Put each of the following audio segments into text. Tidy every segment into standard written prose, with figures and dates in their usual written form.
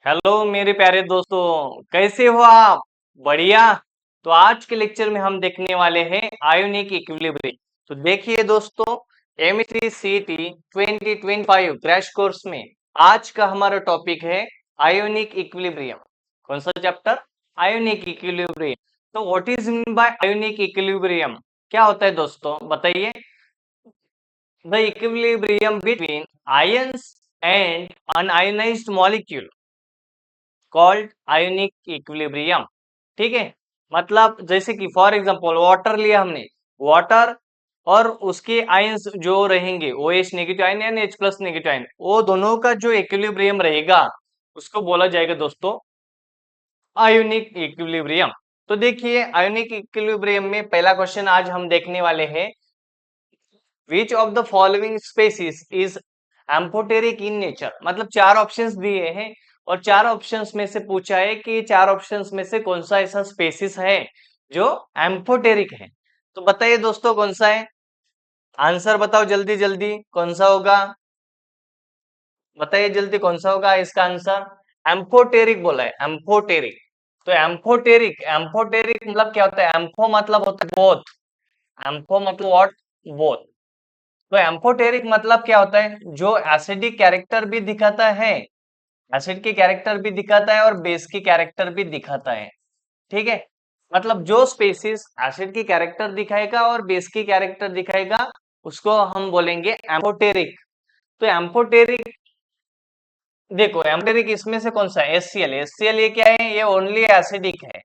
Hello मेरे प्यारे दोस्तों, कैसे हो आप? बढ़िया। तो आज के लेक्चर में हम देखने वाले हैं आयोनिक इक्विलिब्रियम। तो देखिए दोस्तों, एमएससी सीटी 2025 क्रैश कोर्स में आज का हमारा टॉपिक है आयोनिक इक्विलिब्रियम। कौन सा चैप्टर? Ionic equilibrium. तो what is mean by ionic equilibrium? क्या होता है दोस्तों, बताइए। The equilibrium between ions and unionized molecule called ionic equilibrium. ठीक है, मतलब जैसे कि फॉर एग्जांपल वाटर लिया हमने। वाटर और उसके आयंस जो रहेंगे ओ एच नेगेटिव आयन या एच प्लस नेगेटिव आयन, वो दोनों का जो इक्विलिब्रियम रहेगा उसको बोला जाएगा दोस्तों आयोनिक इक्विलिब्रियम। तो देखिए, आयोनिक इक्विलिब्रियम में पहला क्वेश्चन आज हम देखने वाले हैं, विच of the following species is amphoteric in nature. मतलब चार ऑप्शंस दिए हैं और चार ऑप्शंस में से पूछा है कि चार ऑप्शंस में से कौन सा ऐसा स्पेसिस है जो एम्फोटेरिक है। तो बताइए दोस्तों, कौन सा है? आंसर बताओ जल्दी जल्दी, कौन सा होगा? बताइए जल्दी, कौन सा होगा इसका आंसर? एम्फोटेरिक बोला है, एम्फोटेरिक। तो एम्फोटेरिक, एम्फोटेरिक मतलब क्या होता है? एम्फो मतलब होता है बोथ। एम्फो मतलब व्हाट? बोथ। तो एम्फोटेरिक मतलब क्या होता है? जो एसिडिक कैरेक्टर भी दिखाता है, एसिड की कैरेक्टर भी दिखाता है और बेस की कैरेक्टर भी दिखाता है। ठीक है, मतलब जो स्पेसिस एसिड की कैरेक्टर दिखाएगा और बेस की कैरेक्टर दिखाएगा उसको हम बोलेंगे एम्फोटेरिक। तो एम्फोटेरिक, देखो एम्फोटेरिक इसमें से कौन सा है? एचसीएल। एचसीएल ये क्या है? ये ओनली एसिडिक है।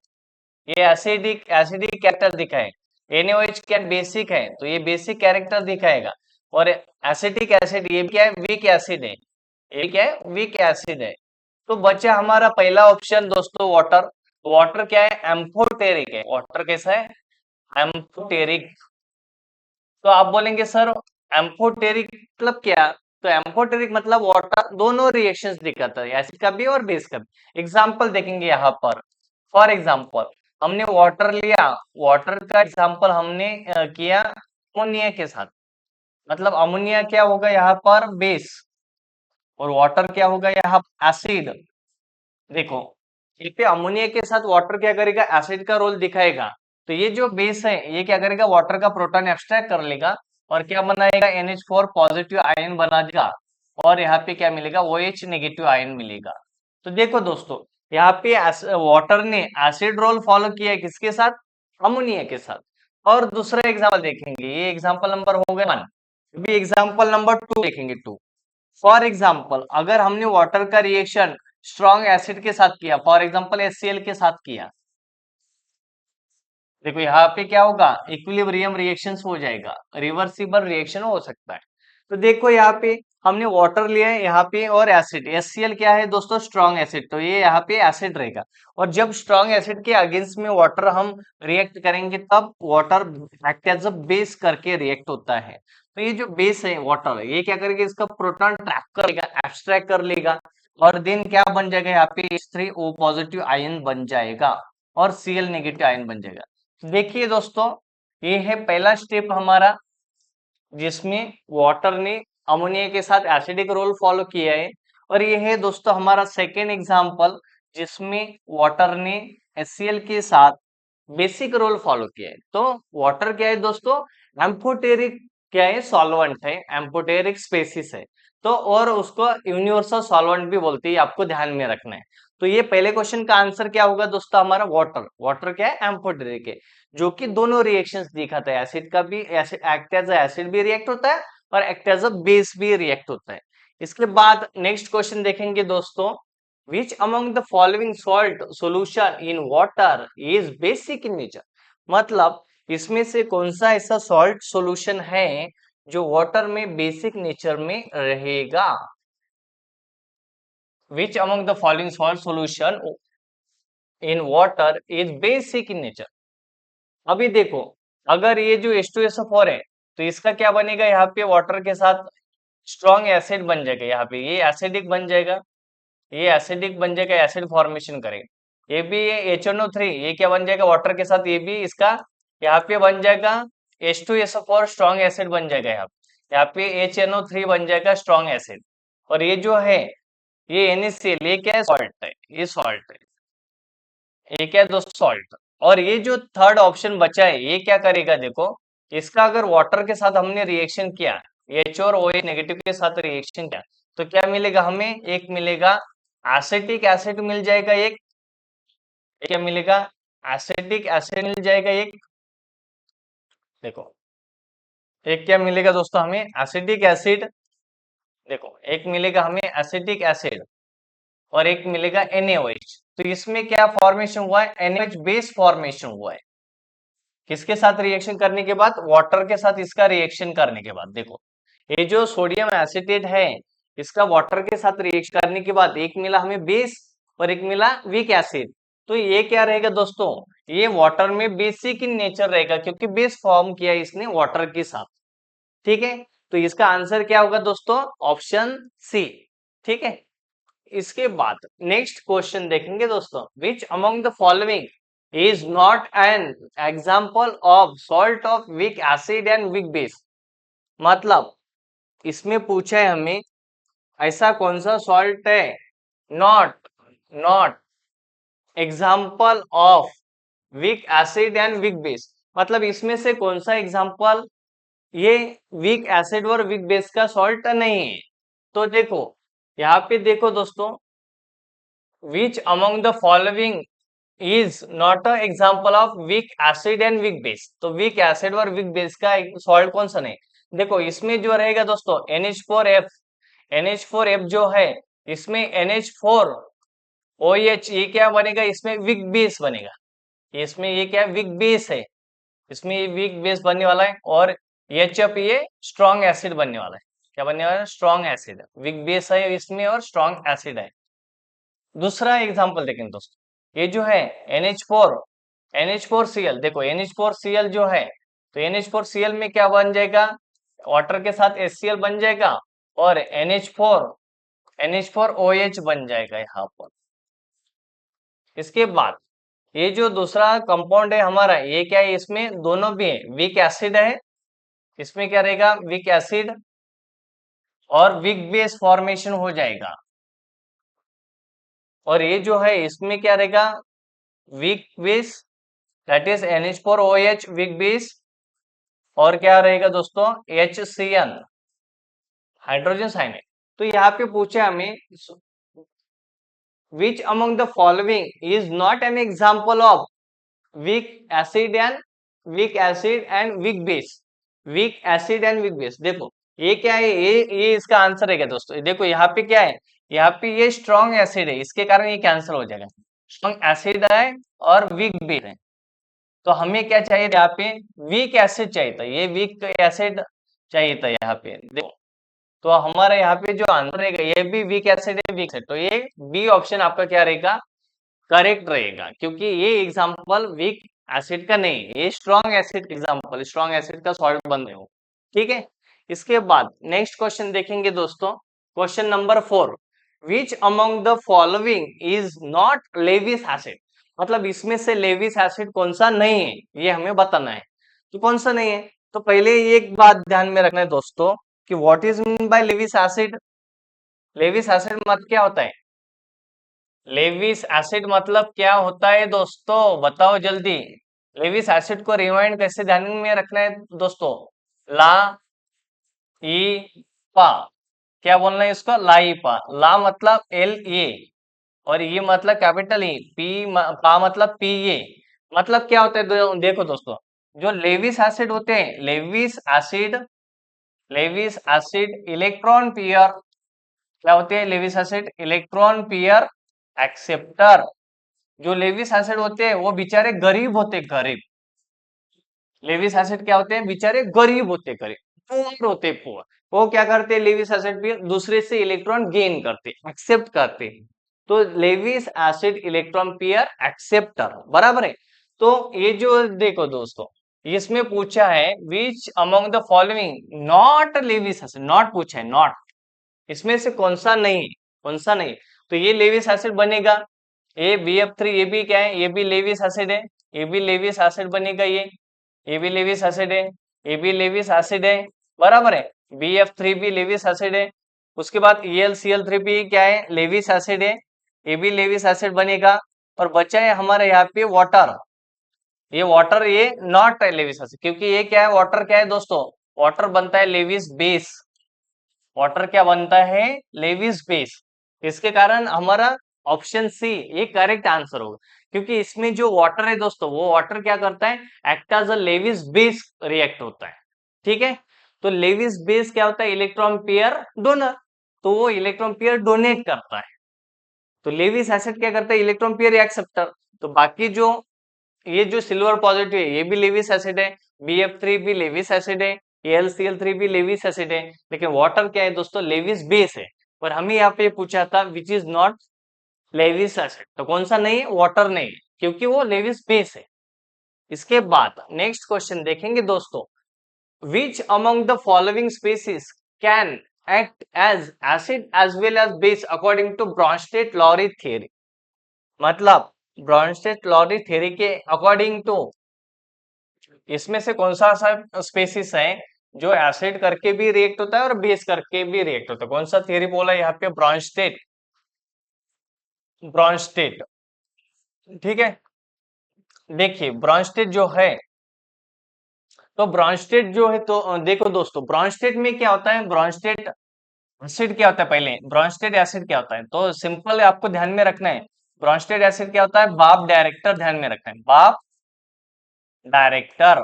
ये एसिडिक एसिडिक कैरेक्टर दिखाए। NaOH क्या बेसिक है, तो ये बेसिक कैरेक्टर दिखाएगा। और एसिटिक एसिड ये क्या है? वीक एसिड है। ये क्या है? वीक एसिड है। तो बचा हमारा पहला ऑप्शन दोस्तों, वाटर। वाटर क्या है? एम्फोटेरिक है। वाटर कैसा है? एम्फोटेरिक। तो आप बोलेंगे सर एम्फोटेरिक मतलब क्या? तो एम्फोटेरिक मतलब वाटर दोनों रिएक्शंस दिखाता है, एसिड का भी और बेस का भी। एग्जांपल देखेंगे यहाँ पर। फॉर एग्जांपल हमने वाटर लिया, वाटर का एग्जांपल हमने किया अमोनिया के साथ। मतलब अमोनिया क्या होगा यहाँ पर? बेस। और वाटर क्या होगा यहाँ? एसिड। देखो, यहाँ पे अमोनिया के साथ वाटर क्या करेगा? एसिड का रोल दिखाएगा। तो ये जो बेस है ये क्या करेगा? वाटर का प्रोटॉन एक्सट्रैक्ट कर लेगा और क्या बनाएगा? NH4 पॉजिटिव आयन बना देगा। और यहाँ पे क्या मिलेगा? OH नेगेटिव आयन मिलेगा। तो देखो दोस्तों, यहाँ पे वाटर ने एसिड रोल फॉलो किया है, किसके साथ? अमोनिया के साथ। और दूसरा एग्जाम्पल देखेंगे, ये एग्जाम्पल नंबर हो गया 1। अभी एग्जाम्पल नंबर 2 देखेंगे, 2। फॉर एग्जाम्पल अगर हमने वाटर का रिएक्शन स्ट्रॉन्ग एसिड के साथ किया, फॉर एग्जाम्पल HCl के साथ किया, देखो यहाँ पे क्या होगा? इक्विलिब्रियम रिएक्शंस हो जाएगा, रिवर्सिबल रिएक्शन हो सकता है। तो देखो यहाँ पे हमने वाटर लिया है यहाँ पे और एसिड। HCl क्या है दोस्तों? स्ट्रॉन्ग एसिड, तो ये यहाँ पे एसिड रहेगा। और जब स्ट्रॉन्ग एसिड के अगेंस्ट में वाटर हम रिएक्ट करेंगे तब water act as a base करके रिएक्ट होता है। तो ये जो बेस है वाटर, ये क्या करेगा? इसका प्रोटॉन ट्रैप कर लेगा, एब्स्ट्रैक्ट कर लेगा। और देन क्या बन जाएगा? यहाँ पे H3O पॉजिटिव आयन बन जाएगा और Cl नेगेटिव आयन बन जाएगा। देखिए दोस्तों, ये है पहला स्टेप हमारा, जिसमें वाटर ने अमोनिया के साथ एसिडिक रोल फॉलो किया है। और ये है दोस्तों हमारा सेकेंड एग्जांपल, जिसमें वाटर ने HCl के साथ बेसिक रोल फॉलो किया है। तो वाटर क्या है दोस्तों? एम्फोटेरिक क्या है? सॉल्वेंट है, एम्फोटेरिक स्पेसिस है। तो और उसको यूनिवर्सल सॉल्वेंट भी बोलते हैं, आपको ध्यान में रखना है। तो ये पहले क्वेश्चन का आंसर क्या होगा दोस्तों हमारा? वाटर। वाटर क्या है? एम्फोटेरिक है, जो कि दोनों रिएक्शंस दिखाता है। एसिड का भी एसिड एक्ट एज एसिड भी रिएक्ट होता है और एक्ट एज अ बेस भी रिएक्ट होता है। इसके बाद नेक्स्ट क्वेश्चन देखेंगे दोस्तों, which among the following salt solution in water is basic in nature। मतलब इसमें से कौन सा ऐसा सॉल्ट सॉल्यूशन है जो वाटर में बेसिक नेचर में रहेगा? which among the following salt solution in water is basic in nature। अभी देखो, अगर ये जो H2SO4 है तो इसका क्या बनेगा? यहाँ पे वाटर के साथ स्ट्रॉन्ग एसिड बन जाएगा। यहाँ पे ये एसिडिक बन जाएगा, ये एसिडिक बन जाएगा, एसिड फॉर्मेशन करेगा। ये भी ये HNO3 ये क्या बन जाएगा? वाटर के साथ ये भी इसका यहाँ पे बन जाएगा H2SO4 स्ट्रॉन्ग एसिड बन जाएगा। यहाँ पे HNO3 बन जाएगा स्ट्रॉन्ग एसिड। और ये जो है ये NaCl, ये क्या है? सॉल्ट है, ये सॉल्ट है, ये क्या है दोस्तों? सॉल्ट। और ये जो थर्ड ऑप्शन बचा है, ये क्या करेगा? देखो, इसका अगर वाटर के साथ हमने रिएक्शन किया, H और OH नेगेटिव के साथ रिएक्शन किया, तो क्या मिलेगा हमें? एक मिलेगा एसिटिक एसिड मिल जाएगा, एक क्या मिलेगा? एसिटिक एसिड मिल जाएगा एक। देखो, एक क्या मिलेगा दोस्तों हमें? Acetic acid. देखो, एक मिलेगा हमें एसिटिक एसिड और एक मिलेगा NaOH। तो इसमें क्या फॉर्मेशन हुआ है? NaOH बेस फॉर्मेशन हुआ है। किसके साथ रिएक्शन करने के बाद? वाटर के साथ इसका रिएक्शन करने के बाद। देखो, ये जो सोडियम एसिटेट है, इसका वाटर के साथ रिएक्शन करने के बाद एक मिला हमें बेस और एक मिला वीक एसिड। तो ये क्या रहेगा दोस्तों? ये वाटर में बेसिक इन नेचर रहेगा, क्योंकि बेस फॉर्म किया इसने वाटर के साथ। ठीक है, तो इसका आंसर क्या होगा दोस्तों? Option C. ठीक है, इसके बाद नेक्स्ट क्वेश्चन देखेंगे दोस्तों। Which among the following is not an example of salt of weak acid and weak base? मतलब इसमें पूछा है हमें, ऐसा कौन सा सॉल्ट है not not example of weak acid and weak base? मतलब इसमें से कौन सा एग्जाम्पल ये वीक एसिड और वीक बेस का सॉल्ट नहीं है? तो देखो, यहाँ पे देखो दोस्तों, which among the following is not a example of weak acid and weak base? तो वीक एसिड और वीक बेस का सॉल्ट कौन सा नहीं? देखो, इसमें जो रहेगा दोस्तों NH4F, NH4F जो है, इसमें NH4OH, ये क्या बनेगा? इसमें वीक बेस बनेगा। इसमें ये क्या है? वीक बेस है, इसमें ये वीक बेस बनने वाला है। और HF ये स्ट्रॉन्ग एसिड बनने वाला है। क्या बनने वाला है? Strong acid. वीक बेस है इसमें और स्ट्रॉन्ग एसिड है। दूसरा एग्जांपल देखें दोस्तों, ये जो है NH4Cl। देखो, NH4Cl जो है, तो NH4Cl में क्या बन जाएगा? वाटर के साथ HCl बन जाएगा और NH4OH बन जाएगा यहाँ पर। इसके बाद ये जो दूसरा कंपाउंड है हमारा, ये क्या है? इसमें दोनों भी है, वीक एसिड है, इसमें क्या रहेगा? वीक एसिड और वीक बेस फॉर्मेशन हो जाएगा। और ये जो है, इसमें क्या रहेगा? Weak base, that is NH4OH weak base. और क्या रहेगा दोस्तों? HCl, hydrogen cyanide. तो यहाँ पे पूछा हमें, विच among the following is not an example of weak acid and weak base? Week acid and weak base. देखो, ये क्या है? ये इसका आंसर है क्या दोस्तों? देखो, यहाँ पे क्या है? यहाँ पे ये स्ट्रॉन्ग एसिड है, इसके कारण ये कैंसिल हो जाएगा। स्ट्रॉन्ग एसिड है और वीक बेस है, तो हमें क्या चाहिए यहाँ पे? वीक एसिड चाहिए था, ये वीक एसिड चाहिए था यहाँ पे। देखो, तो हमारा यहाँ पे जो आंसर रहेगा, ये भी वीक एसिड है, वीक एसिड, तो ये बी ऑप्शन आपका क्या रहेगा? करेक्ट रहेगा, क्योंकि ये एग्जाम्पल वीक एसिड का नहीं, ये strong acid example, strong acid का सॉल्ट बन रहे हो। ठीक है, इसके बाद नेक्स्ट क्वेश्चन देखेंगे दोस्तों। Question number 4, which among the following is not Lewis acid? मतलब इसमें से लेविस एसिड कौन सा नहीं है, ये हमें बताना है। तो कौन सा नहीं है? तो पहले एक बात ध्यान में रखना है दोस्तों, कि what is mean bye Lewis acid? Lewis acid मतलब क्या होता है? लेविस एसिड मतलब क्या होता है दोस्तों? बताओ जल्दी। लेविस एसिड को रिवाइंड कैसे ध्यान में रखना है दोस्तों? ला ई पा, क्या बोलना है इसको? ला ई पा। ला मतलब LA और ये मतलब कैपिटल E, पा मतलब PA। मतलब क्या होता है? देखो दोस्तों, जो लेविस एसिड होते हैं, लेविस एसिड इलेक्ट्रॉन पेयर, क्या होते हैं? Lewis acid electron pair acceptor. जो लेविस एसिड होते हैं वो बेचारे गरीब होते, गरीब। लेविस एसिड क्या होते हैं? बेचारे गरीब होते, गरीब, पुअर होते, पुअर। वो क्या करते हैं? लेविस एसिड पे दूसरे से इलेक्ट्रॉन गेन करते, एक्सेप्ट करते। तो Lewis acid electron pair acceptor, बराबर है। तो ये जो देखो दोस्तों, इसमें पूछा है विच among the following not Lewis acid, not पूछा है, नॉट, इसमें से कौन सा नहीं, कौन सा नहीं? तो ये लेविस एसिड बनेगा, ये BF3, ये भी क्या है? ये भी लेविस एसिड है, ये भी लेविस एसिड बनेगा, ये भी लेविस एसिड है, ये भी लेविस एसिड है, बराबर है। BF3 भी लेविस एसिड है, उसके बाद ElCl3 भी क्या है, लेविस एसिड है, ये भी लेविस एसिड बनेगा। और बचा है हमारे यहाँ पे वाटर, ये वाटर ये नॉट है लेविस एसिड, क्योंकि ये क्या है, वाटर क्या है दोस्तों, वाटर बनता है लेविस बेस, वाटर क्या बनता है, लेविस बेस। इसके कारण हमारा ऑप्शन सी ये करेक्ट आंसर होगा, क्योंकि इसमें जो वाटर है दोस्तों, वो वाटर क्या करता है, act as a Lewis base react होता है। ठीक है, तो लेविस बेस क्या होता है, इलेक्ट्रॉन पेयर डोनर, तो वो इलेक्ट्रॉन पेयर डोनेट करता है। तो लेविस एसिड क्या करता है, इलेक्ट्रॉन पेयर एक्सेप्टर। तो बाकी जो ये जो सिल्वर पॉजिटिव है ये भी लेविस एसिड है, BF3 भी लेविस एसिड है, AlCl3 भी लेविस एसिड है, लेकिन वाटर क्या है दोस्तों, लेविस बेस है। और हमें यहाँ पे पूछा था which is not Lewis acid, तो कौन सा नहीं है, वाटर नहीं है, क्योंकि वो लेविस बेस है। इसके बाद नेक्स्ट क्वेश्चन देखेंगे दोस्तों, which among the following species can act as acid as well as base according to Bronsted Lowry theory. मतलब ब्रॉन्स्टेड-लॉरी थ्योरी के अकॉर्डिंग टू इसमें से कौन सा स्पेसिस है जो एसिड करके भी रिएक्ट होता है और बेस करके भी रिएक्ट होता है, कौन सा थियरी बोला यहाँ पे, ब्रॉन्स्टेड, ब्रॉन्स्टेड। ठीक है, देखिए ब्रॉन्स्टेड जो है, तो ब्रॉन्स्टेड जो है, तो देखो दोस्तों ब्रॉन्स्टेड में क्या होता है, ब्रॉन्स्टेड एसिड क्या होता है, पहले ब्रॉन्स्टेड एसिड क्या होता है, तो सिंपल है, आपको ध्यान में रखना है। ब्रॉन्स्टेड एसिड क्या होता है, बाप डायरेक्टर, ध्यान में रखना है, बाप डायरेक्टर,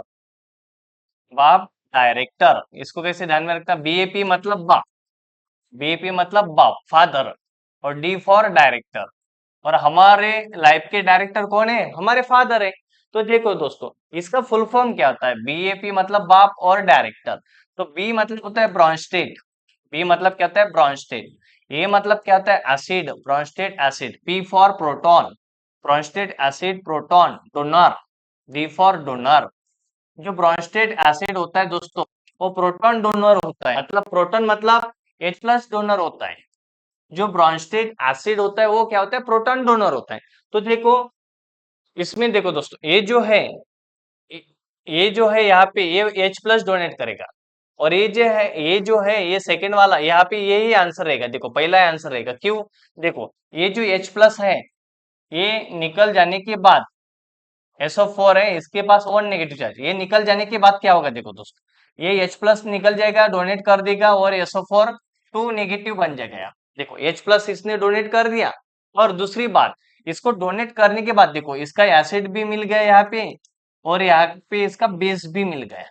बाप डायरेक्टर। इसको कैसे ध्यान में रखना, BAP मतलब बाप, बीपी मतलब बाप, फादर, और डी फॉर डायरेक्टर। और हमारे लाइफ के डायरेक्टर कौन है, हमारे फादर है। तो देखो दोस्तों इसका फुल फॉर्म क्या होता है, BAP मतलब बाप और डायरेक्टर। तो बी मतलब होता है ब्रॉन्स्टेड, बी मतलब क्या होता है, ब्रॉन्स्टेड। ए मतलब क्या होता है, acid, Brønsted acid. P for proton, Brønsted acid proton donor, D for donor. जो ब्रॉन्स्टेड एसिड होता है दोस्तों, वो प्रोटॉन डोनर होता है, मतलब प्रोटॉन मतलब H+ डोनर होता है। जो ब्रॉन्स्टेड एसिड होता है वो क्या होता है, प्रोटॉन डोनर होता है। तो देखो इसमें देखो दोस्तों, ये ये जो है यहाँ पे ये H+ डोनेट करेगा, और ये जो है ये सेकंड वाला, यहाँ पे यही आंसर रहेगा। देखो पहला आंसर रहेगा, क्यों, देखो ये जो H+ है, ये निकल जाने के बाद SO4 है, इसके पास वन नेगेटिव चार्ज, ये निकल जाने के बाद क्या होगा, देखो दोस्तों ये H+ निकल जाएगा, डोनेट कर देगा, और SO4 2 नेगेटिव बन जाएगा। यहाँ देखो H+ इसने डोनेट कर दिया, और दूसरी बात, इसको डोनेट करने के बाद देखो इसका एसिड भी मिल गया यहाँ पे, और यहाँ पे इसका बेस भी मिल गया।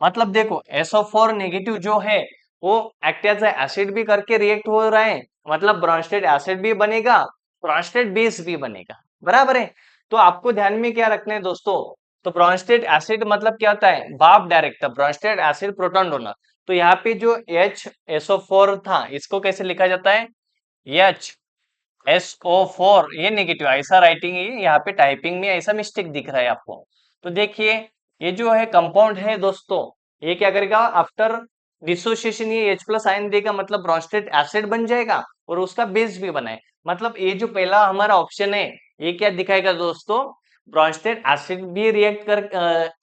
मतलब देखो SO4 नेगेटिव जो है वो एक्ट एज एसिड भी करके रिएक्ट हो रहा है, मतलब ब्रॉन्स्टेड एसिड भी बनेगा, ब्रॉन्स्टेड बेस भी बनेगा, बराबर है। तो आपको ध्यान में क्या रखना है दोस्तों, तो ब्रॉन्स्टेड एसिड मतलब क्या होता है, बाप director, Brønsted acid proton donor. तो यहाँ पे जो HSO4 था, इसको कैसे लिखा जाता है, HSO4, ये नेगेटिव, ऐसा राइटिंग है यहाँ पे, टाइपिंग में ऐसा मिस्टेक दिख रहा है आपको। तो देखिए ये जो है कंपाउंड है दोस्तों, ये क्या करेगा, आफ्टर डिसोसिएशन ये H+ आयन देगा, मतलब ब्रॉन्स्टेड एसिड बन जाएगा, और उसका बेस भी बना है। मतलब ये जो पहला हमारा ऑप्शन है, ये क्या दिखाएगा दोस्तों, ब्रॉन्स्टेड एसिड भी रिएक्ट कर,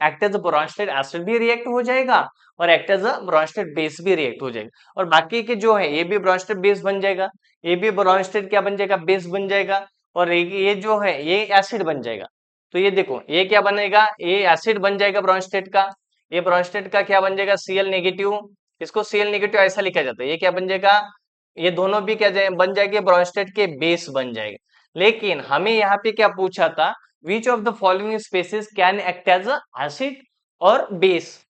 एक्ट एज ब्रॉन्स्टेड एसिड भी रिएक्ट हो जाएगा, और एक्ट एज ब्रॉन्स्टेड बेस भी रिएक्ट हो जाएगा। और बाकी के जो है ये भी ब्रॉन्स्टेड बेस बन जाएगा, ये भी ब्रॉन्स्टेड क्या बन जाएगा, बेस बन जाएगा, और ये जो है ये एसिड बन जाएगा। तो ये देखो ये क्या बनेगा, ये एसिड बन जाएगा ब्रॉन्स्टेड का, ये ब्रॉन्स्टेड का क्या बन जाएगा, Cl नेगेटिव, इसको Cl नेगेटिव ऐसा लिखा जाता है। ये क्या बन जाएगा, ये दोनों भी क्या बन जाएंगे, ब्रॉन्स्टेड के बेस बन जाएगा। लेकिन हमें यहाँ पे क्या पूछा था, which of the following species can act as acid और बेस,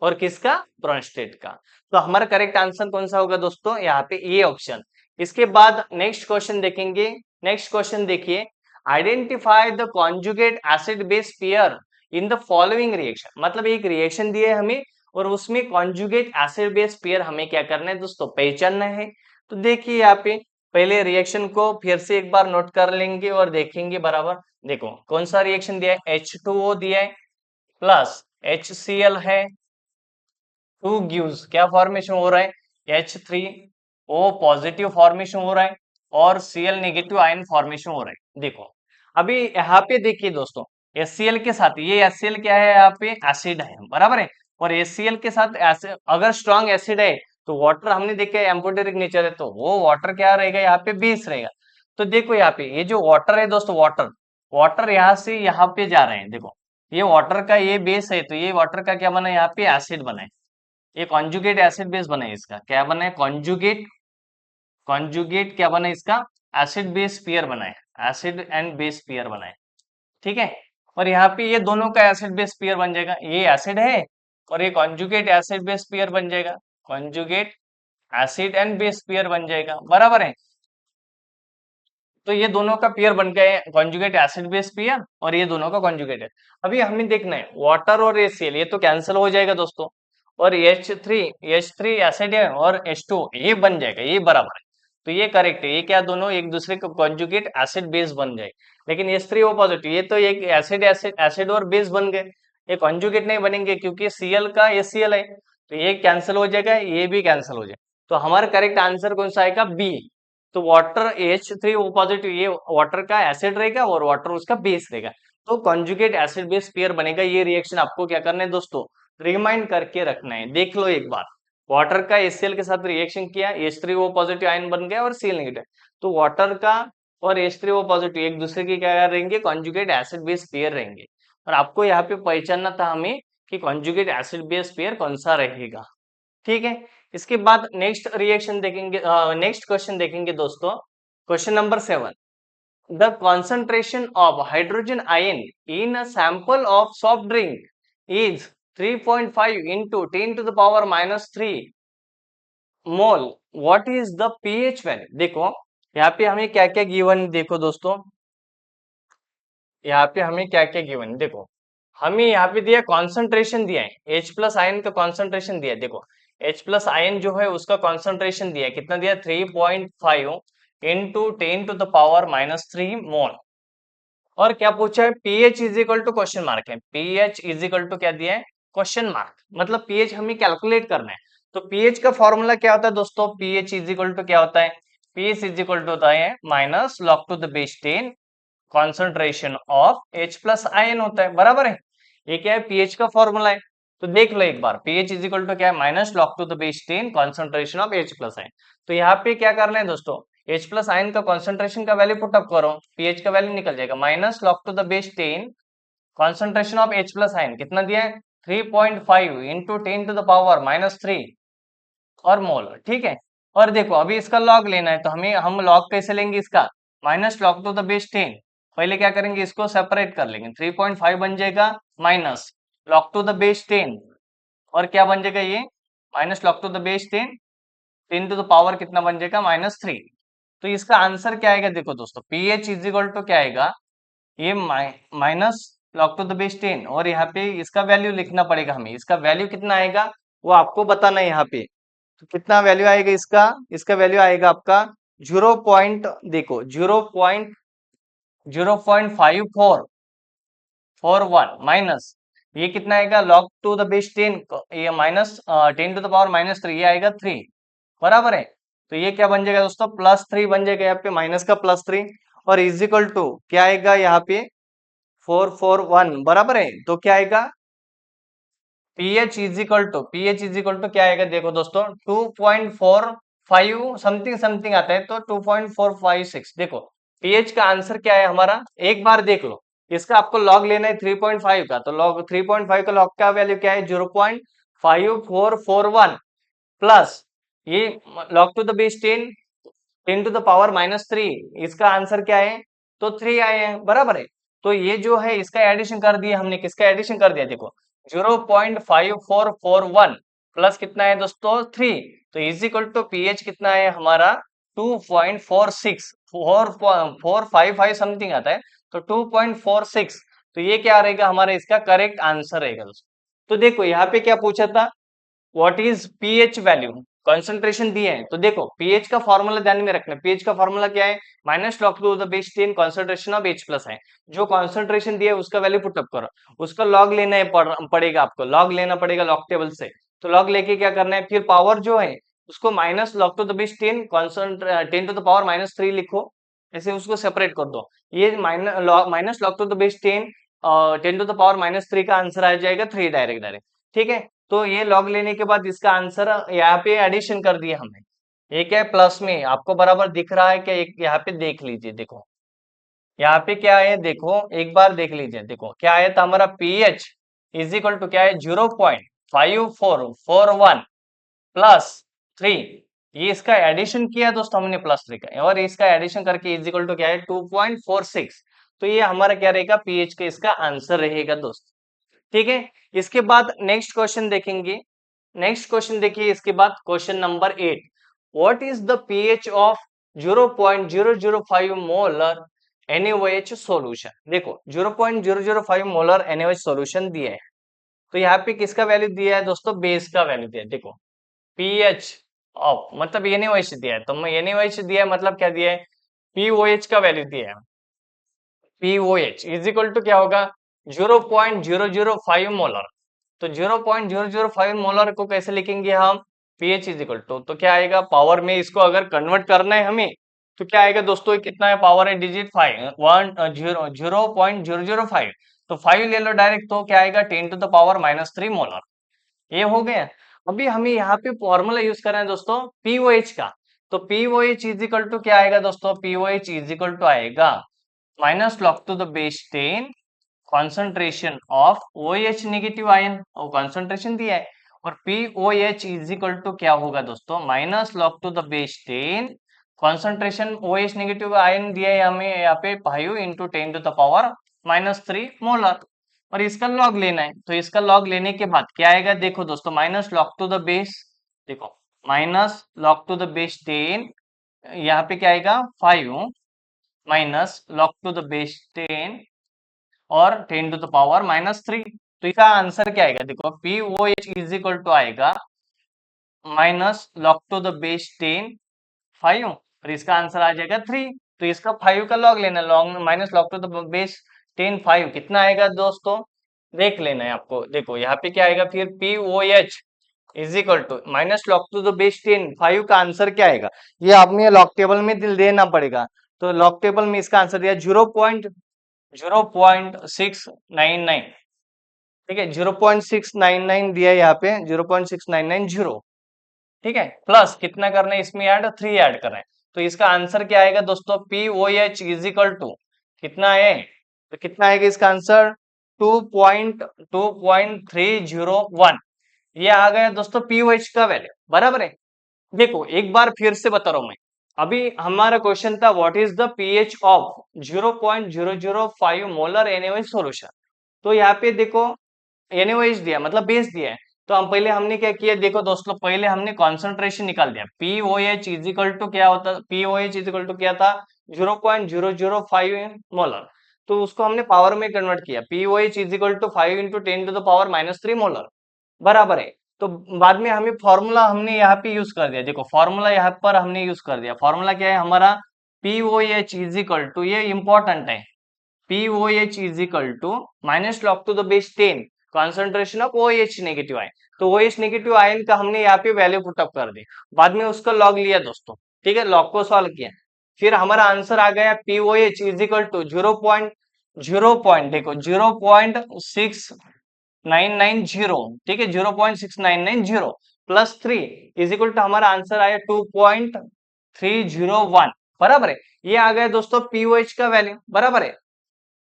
और किसका, ब्रॉन्स्टेड का। तो हमारा करेक्ट आंसर कौन सा होगा दोस्तों, यहाँ पे ये ऑप्शन। इसके बाद नेक्स्ट क्वेश्चन देखेंगे, नेक्स्ट क्वेश्चन देखिए, identify the conjugate acid base pair in the following reaction. मतलब एक रिएक्शन दिए हमें, और उसमें कॉन्जुगेट एसिड बेस पेयर हमें क्या करना है दोस्तों, पहचानना है। तो देखिए यहाँ पे पहले रिएक्शन को फिर से एक बार नोट कर लेंगे और देखेंगे बराबर। देखो कौन सा रिएक्शन दिया है, H2O दिया है, प्लस HCl है, 2 गिव्स क्या फॉर्मेशन हो रहा है, H3O पॉजिटिव फॉर्मेशन हो रहा है, और Cl नेगेटिव आयन फॉर्मेशन हो रहा है। देखो अभी यहाँ पे देखिए दोस्तों, HCl के साथ ये HCl क्या है, यहाँ पे एसिड है, बराबर है, और HCl के साथ अगर स्ट्रॉन्ग एसिड है तो वाटर हमने देखा एम्फोटेरिक नेचर है, तो वो वाटर क्या रहेगा यहाँ पे, बेस रहेगा। तो देखो यहाँ पे ये जो वाटर है दोस्तों, वाटर वाटर यहाँ से यहाँ पे जा रहे हैं, देखो ये वाटर का ये बेस है, तो ये वाटर का क्या बना है, यहाँ पे एसिड बना है, ये कॉन्जुगेट एसिड बेस बना है, इसका क्या बना है, कॉन्जुगेट कॉन्जुगेट क्या बना है इसका, एसिड बेस पेयर बना है, एसिड एंड बेस पेयर बना है, ठीक है। और यहाँ पे ये दोनों का एसिड बेस पेयर बन जाएगा, ये एसिड है और ये कॉन्जुगेट एसिड बेस पेयर बन जाएगा, conjugate acid and base pair बन जाएगा, बराबर है। तो ये दोनों का पेयर बन गए कॉन्जुगेट एसिड बेस पेयर, और ये दोनों का कॉन्जुगेट है। अभी हमें देखना है वाटर और HCl, ये तो कैंसिल हो जाएगा दोस्तों, और H3 एसिड है और H2 ये बन जाएगा, ये बराबर है। तो ये करेक्ट है, ये क्या दोनों एक दूसरे को कॉन्जुगेट एसिड बेस बन जाए। लेकिन H3 वो पॉजिटिव, ये तो एक एसिड एसिड एसिड और बेस बन गए, ये कॉन्जुगेट नहीं बनेंगे क्योंकि Cl का HCl है, तो ये कैंसिल हो जाएगा, ये भी कैंसिल हो जाएगा। तो हमारा करेक्ट आंसर कौन सा आएगा, बी। तो वाटर H3 वो पॉजिटिव, ये वाटर का एसिड रहेगा और वाटर उसका बेस रहेगा, तो कॉन्जुगेट एसिड बेस पेयर बनेगा। ये रिएक्शन आपको क्या करना है दोस्तों, रिमाइंड करके रखना है। देख लो एक बार, वाटर का HCl के साथ रिएक्शन किया, H3 वो पॉजिटिव आयन बन गया और Cl नेगेटिव, तो वाटर का और H3 वो पॉजिटिव एक दूसरे के क्या रहेंगे, कॉन्जुगेट एसिड बेस पेयर रहेंगे। और आपको यहाँ पे पहचानना था हमें कि कॉन्जुगेट एसिड बेस पेयर कौन सा रहेगा, ठीक है। इसके बाद नेक्स्ट रिएक्शन देखेंगे, नेक्स्ट क्वेश्चन देखेंगे दोस्तों, question number 7। The concentration of hydrogen ion in a sample of soft drink is 3.5 into 10 to the power -3 mole. What is the pH value. देखो यहाँ पे हमें क्या क्या गिवन, देखो दोस्तों यहाँ पे हमें क्या क्या गिवन, देखो हमें यहाँ पे दिया कॉन्सेंट्रेशन दिया है, H प्लस आयन का कॉन्सेंट्रेशन दिया है, देखो H प्लस आयन जो है उसका कॉन्सेंट्रेशन दिया है, कितना दिया, 3.5 into 10 to the power -3 मोल। और क्या पूछा है, pH is equal to question mark है, pH इज इक्वल टू क्या दिया है, क्वेश्चन मार्क, मतलब pH हमें कैलकुलेट करना है। तो pH का फॉर्मूला क्या होता है दोस्तों, pH इज इक्वल टू क्या होता है, pH इज इक्वल टू होता है minus log to the base 10 concentration of H plus ion होता है, बराबर है। ये क्या है, pH का फॉर्मूला है। तो देख लो एक बार, pH इज इक्वल टू क्या है, minus log to the base 10 concentration of H plus ion. तो यहाँ पे क्या करना है दोस्तों, H प्लस आयन का कॉन्सेंट्रेशन का वैल्यू पुटअप करो, pH का वैल्यू निकल जाएगा, minus log to the base 10 concentration of H plus ion कितना दिया है, 3.5 इंटू 10 टू द पावर -3 और मोल, ठीक है। और देखो अभी इसका लॉग लेना है, तो हम लॉग कैसे लेंगे इसका, minus log to the base 10, पहले क्या करेंगे, इसको सेपरेट कर लेंगे, 3.5 बन जाएगा minus log to the base 10, और क्या बन जाएगा ये, minus log to the base 10, 10 to the power कितना बन जाएगा, -3। तो इसका आंसर क्या आएगा, देखो दोस्तों pH इज इक्वल टू क्या आएगा, ये minus log to the base 10, और यहाँ पे इसका वैल्यू लिखना पड़ेगा हमें, इसका वैल्यू कितना आएगा वो आपको बताना है यहाँ पे। तो कितना वैल्यू आएगा इसका, इसका वैल्यू आएगा आपका 0 पॉइंट, देखो 0.5441 माइनस ये कितना आएगा, log टू द बेस 10, ये माइनस 10 टू द पावर -3, ये आएगा 3, बराबर है। तो ये क्या बन जाएगा दोस्तों, +3 बन जाएगा, यहाँ पे माइनस का +3, और इज इक्वल टू क्या आएगा यहाँ पे 441, बराबर है। तो क्या आएगा, pH इज इक्वल टू क्या आएगा, देखो दोस्तों 2.45 समथिंग समथिंग आता है, तो 2.456। देखो pH का आंसर क्या है हमारा, एक बार देख लो, इसका आपको लॉग लेना है 3.5 का, तो लॉग 3.5 का लॉग का वैल्यू क्या है, 0.5441 प्लस ये log to the base 10, 10 to the power -3, इसका आंसर क्या है, तो 3 आए हैं, बराबर है। तो ये जो है इसका एडिशन कर दिया हमने, किसका एडिशन कर दिया, देखो 0.5441 प्लस कितना है दोस्तों 3, तो इज इक्वल टू पीएच कितना है हमारा 2.46, 455 समथिंग आता है, तो 2.46। तो ये क्या रहेगा हमारा, इसका करेक्ट आंसर रहेगा दोस्तों। तो देखो यहाँ पे क्या पूछा था, what is pH value, concentration दिए हैं, तो देखो पीएच का फॉर्मूला ध्यान में रखना, पीएच का फॉर्मूला क्या है, minus log to the base 10 concentration of H plus है, जो कंसंट्रेशन दिया है उसका वैल्यू पुटअप करो, उसका लॉग लेना है, पड़ेगा आपको लॉग लेना पड़ेगा लॉग टेबल से। तो लॉग लेके क्या करना है, फिर पावर जो है उसको minus log to the base 10 10 to the power -3 लिखो, ऐसे उसको सेपरेट कर दो, ये minus log to the base 10 10 to the power -3 का आंसर आ जाएगा 3 डायरेक्ट डायरेक्ट, ठीक है। तो ये लॉग लेने के बाद इसका आंसर यहाँ पे एडिशन कर दिया हमने। ये क्या है, प्लस में आपको बराबर दिख रहा है क्या? एक यहाँ पे देख लीजिए, देखो यहाँ पे क्या है, देखो एक बार देख लीजिए, देखो क्या है, तो हमारा पीएच इज इक्वल टू क्या है, 0.5441 प्लस 3। ये इसका एडिशन किया दोस्तों हमने प्लस 3 का, और इसका एडिशन करके इज इक्वल टू क्या है, 2.46। तो ये हमारा क्या रहेगा, पीएच का इसका आंसर रहेगा दोस्त। ठीक है, इसके बाद नेक्स्ट क्वेश्चन देखेंगे। नेक्स्ट क्वेश्चन देखिए, इसके बाद question number 8। What is the pH of 0.005 molar NaOH solution? देखो 0.005 मोलर NaOH सॉल्यूशन दिया है, तो यहाँ पे किसका वैल्यू दिया है दोस्तों, बेस का वैल्यू दिया है। देखो पीएच ऑफ मतलब NaOH दिया है, तो NaOH दिया है मतलब क्या दिया है, पीओएच का वैल्यू दिया है। पीओएच इज इक्वल टू क्या होगा, 0.005 मोलर। तो 0.005 मोलर को कैसे लिखेंगे हम, पीएच इज इक्वल टू, तो क्या आएगा, पावर में इसको अगर कन्वर्ट करना है हमें, तो क्या आएगा दोस्तों, कितना है पावर है डिजिट 5, 0.005, तो 5 ले लो डायरेक्ट, तो क्या आएगा 10 टू द पावर -3 मोलर। ये हो गया। अभी हमें यहाँ पे फॉर्मूला यूज करना है दोस्तों पीओएच का, तो पीओएच इज इक्वल टू क्या आएगा दोस्तों, पीओएच इज इक्वल टू आएगा -log to the base 10 concentration of OH negative ion, और कॉन्सेंट्रेशन दिया है, और POH इज इक्वल टू क्या होगा दोस्तों, -log to the base 10 concentration OH negative ion दिया है हमें यहाँ पे 5 into 10 to the power -3 molar, और इसका लॉग लेना है। तो इसका लॉग लेने के बाद क्या आएगा, देखो दोस्तों -log to the base, देखो -log to the base 10, यहाँ पे क्या आएगा 5 -log to the base 10 और 10 टू द पावर -3। तो इसका आंसर क्या आएगा, देखो पीओएच इज इक्वल टू आएगा -log to the base 10 5, और इसका आंसर आ जाएगा 3। तो इसका 5 का लॉग लेना, log -log to the base 10 5 कितना आएगा दोस्तों, देख लेना है आपको। देखो यहाँ पे क्या आएगा, फिर pOH is equal to -log to the base 10 5 का आंसर क्या आएगा, ये आपने लॉग टेबल में देना पड़ेगा। तो लॉग टेबल में इसका आंसर दिया 0.699, ठीक है 0.699 दिया है यहाँ पे, 0.6990, ठीक है, प्लस कितना करना है इसमें ऐड, 3 ऐड करना है। तो इसका आंसर क्या आएगा दोस्तों, पीओएच इज इक्वल टू कितना है, तो कितना आएगा इसका आंसर 2.301। ये आ गया दोस्तों पीओएच का वैल्यू, बराबर है। देखो एक बार फिर से बता रहा हूं मैं, अभी हमारा क्वेश्चन था what is the pH of 0.005 molar NaOH solution. तो यहाँ पे देखो NaOH दिया मतलब बेस दिया है, तो हम पहले हमने क्या किया, देखो दोस्तों पहले हमने कॉन्सेंट्रेशन निकाल दिया, पीओएच इज इक्वल टू क्या होता, पीओएच इज इक्वल टू क्या था 0.005 मोलर, तो उसको हमने पावर में कन्वर्ट किया, pOH is equal to 5 into 10 to the power -3 molar, बराबर है। तो बाद में हमें फॉर्मूला हमने यहाँ पे यूज कर दिया, देखो फॉर्मूला यहाँ पर हमने यूज कर दिया, फॉर्मूला क्या है हमारा, पीओएच इज इक्वल टू, ये इंपॉर्टेंट है, pOH is equal to -log to the base 10 concentration of OH negative ion. तो OH नेगेटिव आयन का हमने यहाँ पे वैल्यू पुटअप कर दी, बाद में उसका लॉग लिया दोस्तों, ठीक है, लॉग को सॉल्व किया, फिर हमारा आंसर आ गया पीओएच इज इक्वल टू 0.0 देखो 0.6990, ठीक है 0.6990 प्लस 3 इज इक्वल टू हमारा आंसर आया 2.301, बराबर है। ये आ गया दोस्तों पीओएच का वैल्यू, बराबर है,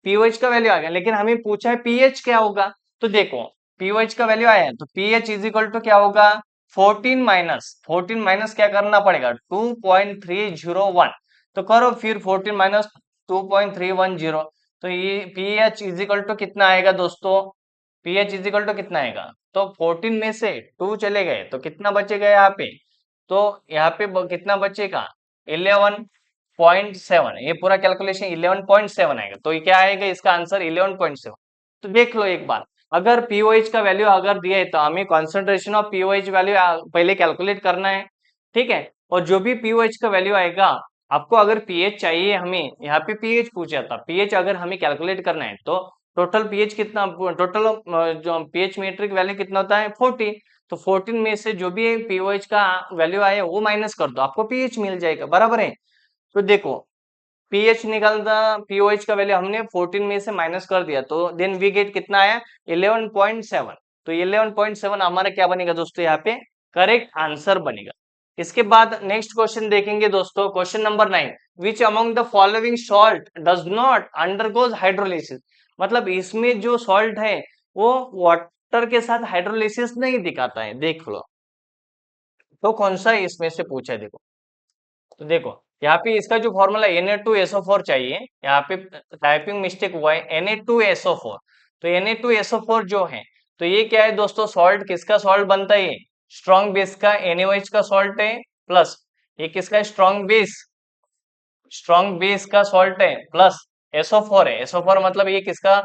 पीओएच का वैल्यू आ गया, लेकिन हमें पूछा है पीएच क्या होगा। तो देखो पीओएच का वैल्यू आया है, तो पीएच इज इक्वल टू क्या होगा 14 माइनस क्या करना पड़ेगा 2.301, तो करो फिर 14 माइनस 2.310, तो ये पीएच इज इक्वल टू कितना आएगा दोस्तों, पीएच इज इक्वल टू कितना आएगा, तो 14 में से 2 चले गए तो कितना बचेगा यहाँ पे, तो यहाँ पे कितना बचेगा 11.7, ये पूरा कैलकुलेशन 11.7 आएगा, तो ये क्या आएगा इसका आंसर 11.7। तो देख लो एक बार, अगर पीओएच का वैल्यू अगर दिया है तो हमें कॉन्सेंट्रेशन ऑफ पीओएच वैल्यू पहले कैलकुलेट करना है, ठीक है, और जो भी पीओएच का वैल्यू आएगा, आपको अगर पीएच चाहिए, हमें यहाँ पे पीएच पूछा था, पीएच अगर हमें कैलकुलेट करना है तो टोटल पीएच कितना, टोटल जो पीएच मीट्रिक वैल्यू कितना होता है 40, तो 14 में से जो भी पीओएच का वैल्यू आया वो माइनस कर दो, आपको पीएच मिल जाएगा, बराबर है। तो देखो पीएच निकालना, पीओएच का वैल्यू हमने 14 में से माइनस कर दिया, तो देन वी गेट कितना आया 11.7, तो 11.7 हमारा क्या बनेगा दोस्तों, यहाँ पे करेक्ट आंसर बनेगा। इसके बाद नेक्स्ट क्वेश्चन देखेंगे दोस्तों, question number 9, which among the following salt does not undergoes hydrolysis. मतलब इसमें जो सॉल्ट है वो वाटर के साथ हाइड्रोलिसिस नहीं दिखाता है, देख लो तो कौन सा इसमें से पूछा है। देखो तो देखो यहाँ पे इसका जो फॉर्मूला Na2SO4 चाहिए, यहाँ पे टाइपिंग मिस्टेक हुआ है, Na2SO4। तो Na2SO4 जो है, तो ये क्या है दोस्तों, सॉल्ट किसका सॉल्ट बनता है, स्ट्रॉन्ग बेस का NaOH का सॉल्ट है, प्लस ये किसका स्ट्रॉन्ग बेस का सॉल्ट है, प्लस SO4 है। SO4 मतलब ये किसका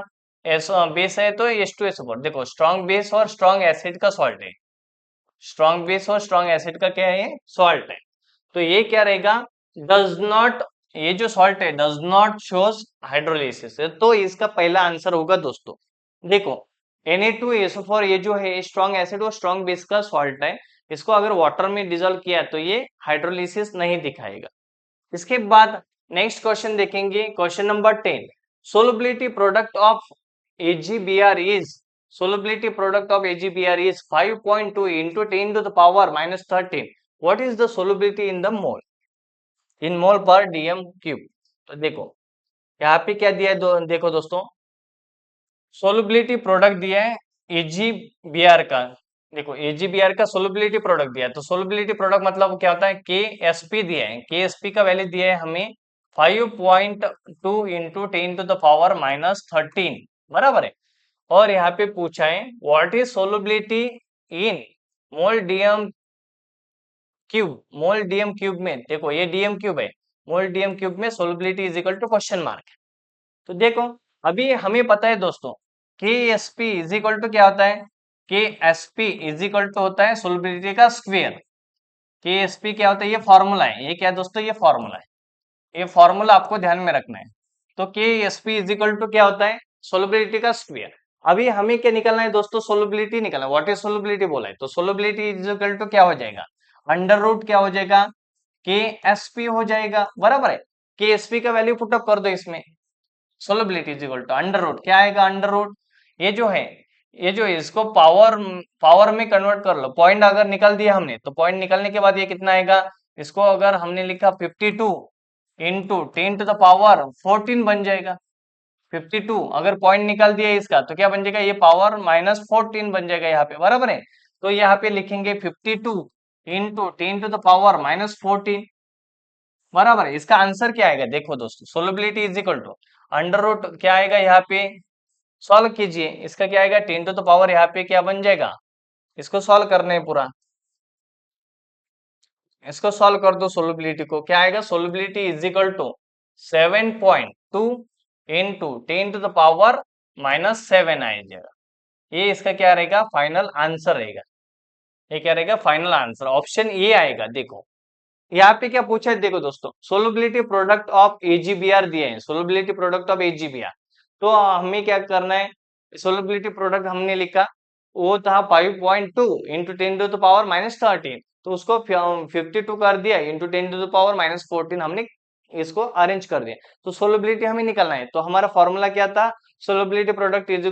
बेस है, तो H2SO4। देखो स्ट्रॉन्ग बेस और स्ट्रॉन्ग एसिड का सॉल्ट है, स्ट्रॉन्ग बेस और स्ट्रॉन्ग एसिड का क्या है, सॉल्ट है। तो ये क्या रहेगा, डज नॉट, ये जो सॉल्ट है डज नॉट शोज हाइड्रोलिसिस, तो इसका पहला आंसर होगा दोस्तों। देखो Na2SO4 ये जो है स्ट्रॉन्ग एसिड और स्ट्रॉन्ग बेस का सॉल्ट है, इसको अगर वाटर में डिजोल्व किया तो ये हाइड्रोलिसिस नहीं दिखाएगा। इसके बाद नेक्स्ट क्वेश्चन देखेंगे, question number 10, solubility product of AgBr is, solubility product of AgBr is 5.2 into 10 to the power minus 13. What is the solubility in the mole, in mole per dm cube? तो देखो यहाँ पे क्या दिया है, देखो दोस्तों सोलबिलिटी प्रोडक्ट दिया है AgBr का। देखो AgBr का सोलबिलिटी प्रोडक्ट दिया है, तो सोलबिलिटी प्रोडक्ट मतलब क्या होता है, KSP दिया है, KSP का वैल्यू दिया है हमें 5.2 into 10 to the power minus 13, बराबर है। और यहाँ पे पूछा है what is solubility in mole dm cube, mole dm cube में। देखो ये डीएम क्यूब है, मोल डीएम क्यूब में solubility is equal to question mark है। तो देखो अभी हमें पता है दोस्तों K s p is equal to क्या होता है, K s p is equal to होता है सोलबिलिटी का स्क्वायर। के एस पी क्या होता है, ये फॉर्मूला है, ये क्या है दोस्तों, ये फॉर्मूला है, ये फॉर्मूला आपको ध्यान में रखना है। तो K s p is equal to क्या होता है, सोलबिलिटी का स्क्वायर। अभी हमें क्या निकलना है दोस्तों, सोलबिलिटी निकलना है। व्हाट इज सोलबिलिटी बोला है, तो सोलबिलिटी इज इक्वल टू क्या हो जाएगा, अंडर रूट क्या हो जाएगा, के एस पी हो जाएगा, बराबर है। के एस पी का वैल्यू पुटअप कर दो इसमें, solubility is equal to under root क्या आएगा, अंडर रूट ये जो है, ये जो इसको पावर में कन्वर्ट कर लो। पॉइंट अगर निकल दिया हमने, तो पॉइंट निकलने के बाद ये कितना आएगा, इसको अगर हमने लिखा 52 इंटू 10 टू द पावर 14 बन जाएगा। 52 अगर पॉइंट निकाल दिया इसका तो क्या बन जाएगा, ये पावर माइनस 14 बन जाएगा यहाँ पे, बराबर है। तो यहाँ पे लिखेंगे 52 into 10 to the power minus 14, बराबर है। इसका आंसर क्या आएगा, देखो दोस्तों solubility is equal to under root क्या आएगा, यहाँ पे सॉल्व कीजिए, इसका क्या आएगा 10 टू द पावर, यहाँ पे क्या बन जाएगा, इसको सॉल्व करने है पूरा, इसको सॉल्व कर दो सोलबिलिटी को, क्या आएगा, solubility is equal to 7.2 into 10 to the power minus 7 आ जाएगा। ये इसका क्या रहेगा, फाइनल आंसर रहेगा। ये क्या रहेगा, फाइनल आंसर ऑप्शन ए आएगा। देखो यहाँ पे क्या पूछा है, देखो दोस्तों सोलबिलिटी प्रोडक्ट ऑफ AgBr दिए हैं, सोलबिलिटी प्रोडक्ट ऑफ AgBr। तो हमें क्या करना है, सोलबिलिटी प्रोडक्ट हमने लिखा वो था 5.2 into 10 to the power minus 13, तो उसको 52 कर दिया into 10 to the power minus 14, हमने इसको अरेंज कर दिया। तो सोलबिलिटी हमें निकलना है, तो हमारा फॉर्मूला क्या था, solubility product is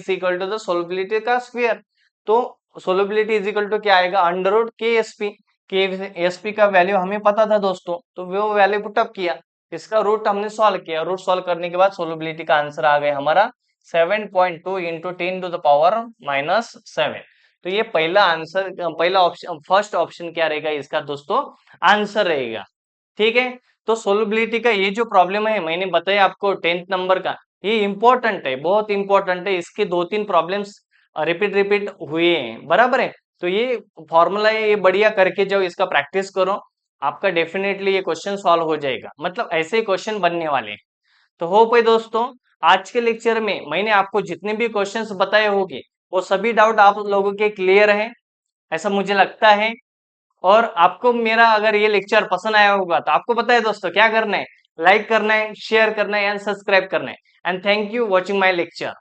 equal to the solubility का स्क्वायर। तो सोलबिलिटी इज इक्वल टू क्या आएगा, under root K s p. K s p का वैल्यू हमें पता था दोस्तों, तो वो वैल्यू पुटअप किया, इसका रूट हमने सॉल्व किया, रूट सॉल्व करने के बाद सोलबिलिटी का आंसर आ गया हमारा 7.2 into 10 to the power minus 7। तो ये पहला आंसर, पहला ऑप्शन, फर्स्ट ऑप्शन क्या रहेगा इसका दोस्तों, आंसर रहेगा। ठीक है, तो सोलबिलिटी का ये जो प्रॉब्लम है मैंने बताया आपको 10th नंबर का, ये इंपॉर्टेंट है, बहुत इंपॉर्टेंट है। इसके 2-3 प्रॉब्लम्स रिपीट हुए हैं, बराबर है। तो ये फॉर्मूला है, ये बढ़िया करके जाओ, इसका प्रैक्टिस करो, आपका डेफिनेटली ये क्वेश्चन सॉल्व हो जाएगा, मतलब ऐसे ही क्वेश्चन बनने वाले हैं। तो होप है दोस्तों आज के लेक्चर में मैंने आपको जितने भी क्वेश्चंस बताए होंगे वो सभी डाउट आप लोगों के क्लियर हैं, ऐसा मुझे लगता है। और आपको मेरा अगर ये लेक्चर पसंद आया होगा तो आपको पता है दोस्तों क्या करना है, लाइक करना है, शेयर करना है एंड सब्सक्राइब करना है। And thank you watching my lecture.